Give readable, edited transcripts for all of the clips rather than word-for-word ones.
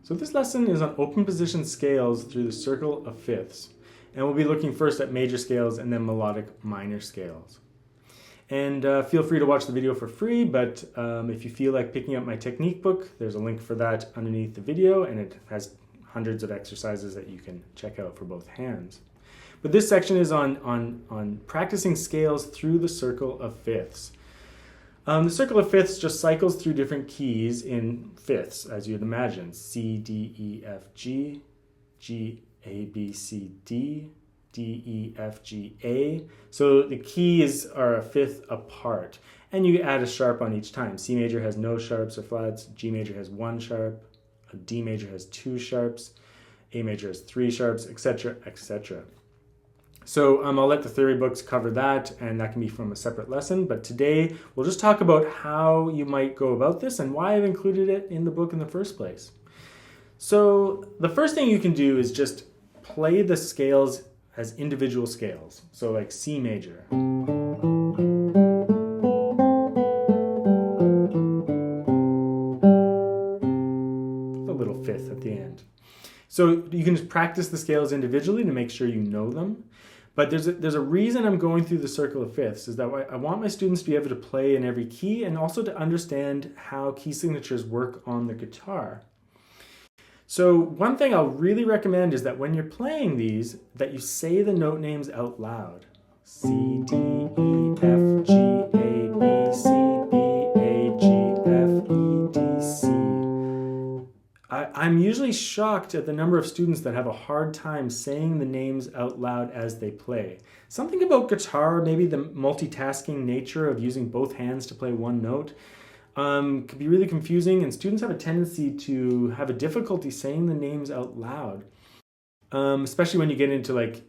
So this lesson is on open position scales through the circle of fifths. And we'll be looking first at major scales and then melodic minor scales. And feel free to watch the video for free, but if you feel like picking up my technique book, there's a link for that underneath the video, and it has hundreds of exercises that you can check out for both hands. But this section is on practicing scales through the circle of fifths. The circle of fifths just cycles through different keys in fifths, as you'd imagine. C, D, E, F, G, G, A, B, C, D, D, E, F, G, A. So the keys are a fifth apart. And you add a sharp on each time. C major has no sharps or flats. G major has one sharp. D major has two sharps. A major has three sharps, etc., etc. So I'll let the theory books cover that, and that can be from a separate lesson. But today, we'll just talk about how you might go about this and why I've included it in the book in the first place. So the first thing you can do is just play the scales as individual scales. So like C major. A little fifth at the end. So you can just practice the scales individually to make sure you know them. But there's a reason I'm going through the circle of fifths, is that I want my students to be able to play in every key and also to understand how key signatures work on the guitar. So one thing I'll really recommend is that when you're playing these, that you say the note names out loud. C, D, E, F, G, A, B, C, B, A, G, F, E, D, C. I'm usually shocked at the number of students that have a hard time saying the names out loud as they play. Something about guitar, maybe the multitasking nature of using both hands to play one note, could be really confusing, and students have a tendency to have a difficulty saying the names out loud, especially when you get into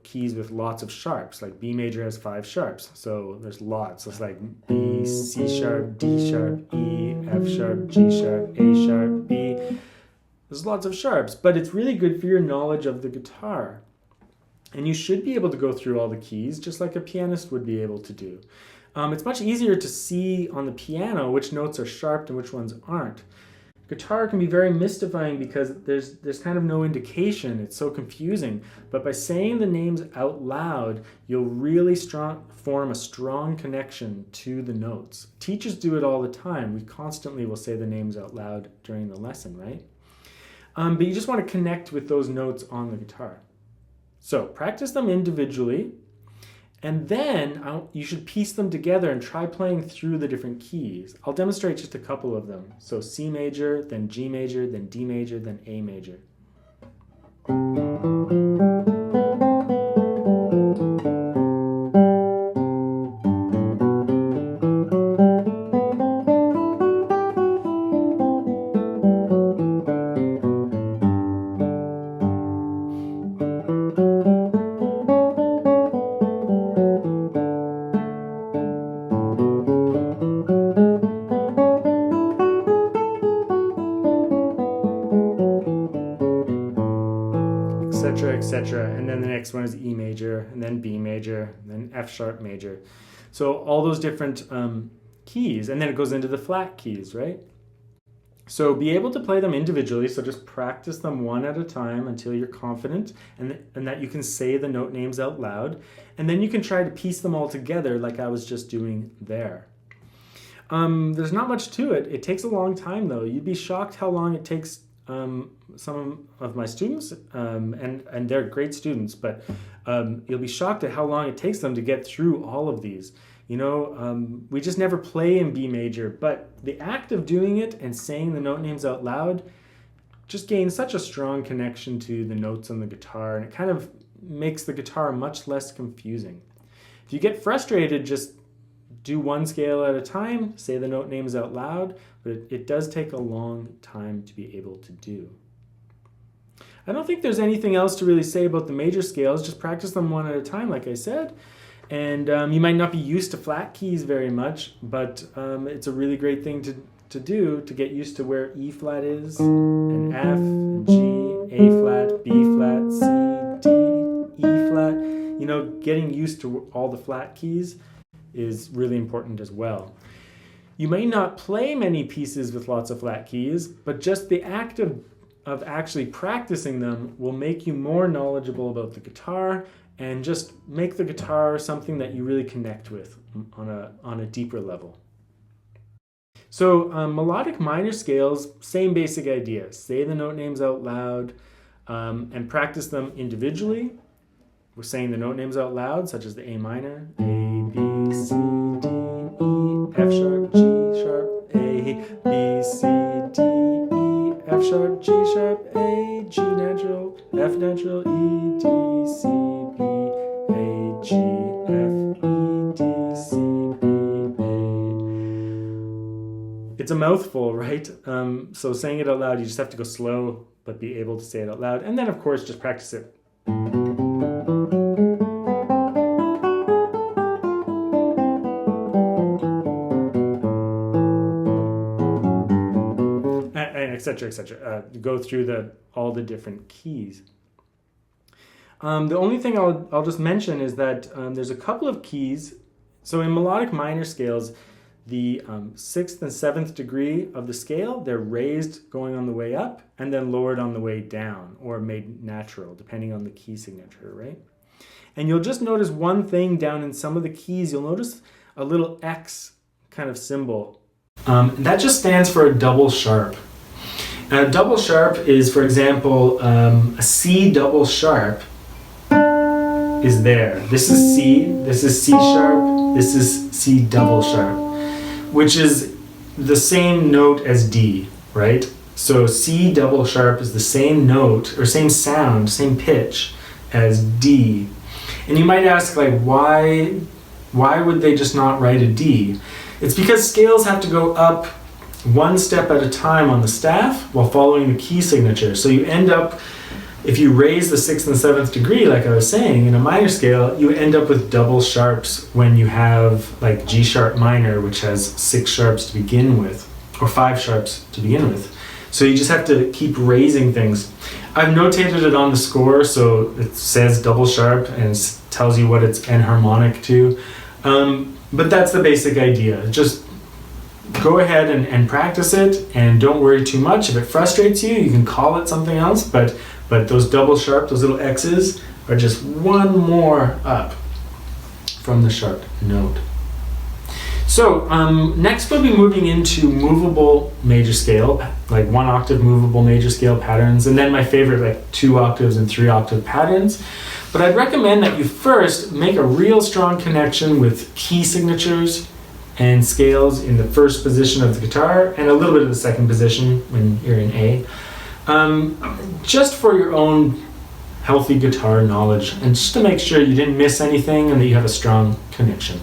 keys with lots of sharps. Like B major has 5 sharps, so there's lots. It's like B, C sharp, D sharp, E, F sharp, G sharp, A sharp, B. There's lots of sharps, but it's really good for your knowledge of the guitar. And you should be able to go through all the keys just like a pianist would be able to do. It's much easier to see on the piano which notes are sharp and which ones aren't. Guitar can be very mystifying because there's kind of no indication. It's so confusing. But by saying the names out loud, you'll really form a strong connection to the notes. Teachers do it all the time. We constantly will say the names out loud during the lesson, right? But you just want to connect with those notes on the guitar. So practice them individually. And then you should piece them together and try playing through the different keys. I'll demonstrate just a couple of them. So C major, then G major, then D major, then A major. Etc. And then the next one is E major, and then B major, and then F sharp major. So all those different keys, and then it goes into the flat keys, right? So be able to play them individually, so just practice them one at a time until you're confident and that you can say the note names out loud. And then you can try to piece them all together like I was just doing there. There's not much to it. It takes a long time though. You'd be shocked how long it takes some of my students, and they're great students, but you'll be shocked at how long it takes them to get through all of these. We just never play in B major, but the act of doing it and saying the note names out loud just gains such a strong connection to the notes on the guitar, and it kind of makes the guitar much less confusing. If you get frustrated, just do one scale at a time, say the note names out loud, but it does take a long time to be able to do. I don't think there's anything else to really say about the major scales. Just practice them one at a time, like I said. And you might not be used to flat keys very much, but it's a really great thing to do to get used to where E flat is, and F, and G, A flat, B flat, C, D, E flat. Getting used to all the flat keys is really important as well. You may not play many pieces with lots of flat keys, but just the act of actually practicing them will make you more knowledgeable about the guitar and just make the guitar something that you really connect with on a deeper level. So melodic minor scales, same basic idea. Say the note names out loud and practice them individually. We're saying the note names out loud, such as the A minor, A, B, C, D, E, F sharp, G sharp, A, B, C, D, E, F sharp, G sharp, A, G natural, F natural, E, D, C, B, A, G, F, E, D, C, B, A. It's a mouthful, right? So saying it out loud, you just have to go slow, but be able to say it out loud. And then, of course, just practice it. Etc., etc. Go through all the different keys. The only thing I'll just mention is that there's a couple of keys. So in melodic minor scales, the 6th and 7th degree of the scale, they're raised going on the way up and then lowered on the way down, or made natural, depending on the key signature, right? And you'll just notice one thing down in some of the keys. You'll notice a little X kind of symbol. That just stands for a double sharp. Now, a double sharp is, for example, a C double sharp is there. This is C, this is C sharp, this is C double sharp, which is the same note as D, right? So C double sharp is the same note, or same sound, same pitch as D. And you might ask, like, why would they just not write a D? It's because scales have to go up one step at a time on the staff while following the key signature. So you end up, if you raise the 6th and 7th degree, like I was saying, in a minor scale, you end up with double sharps when you have like G sharp minor, which has 6 sharps to begin with, or 5 sharps to begin with. So you just have to keep raising things. I've notated it on the score, so it says double sharp and it tells you what it's enharmonic to. But that's the basic idea. Just go ahead and practice it, and don't worry too much. If it frustrates you, you can call it something else, but those double sharp, those little X's, are just one more up from the sharp note. So next we'll be moving into movable major scale, like 1 octave movable major scale patterns, and then my favorite, like 2 octaves and 3 octave patterns. But I'd recommend that you first make a real strong connection with key signatures and scales in the first position of the guitar, and a little bit of the second position when you're in A, just for your own healthy guitar knowledge, and just to make sure you didn't miss anything and that you have a strong connection.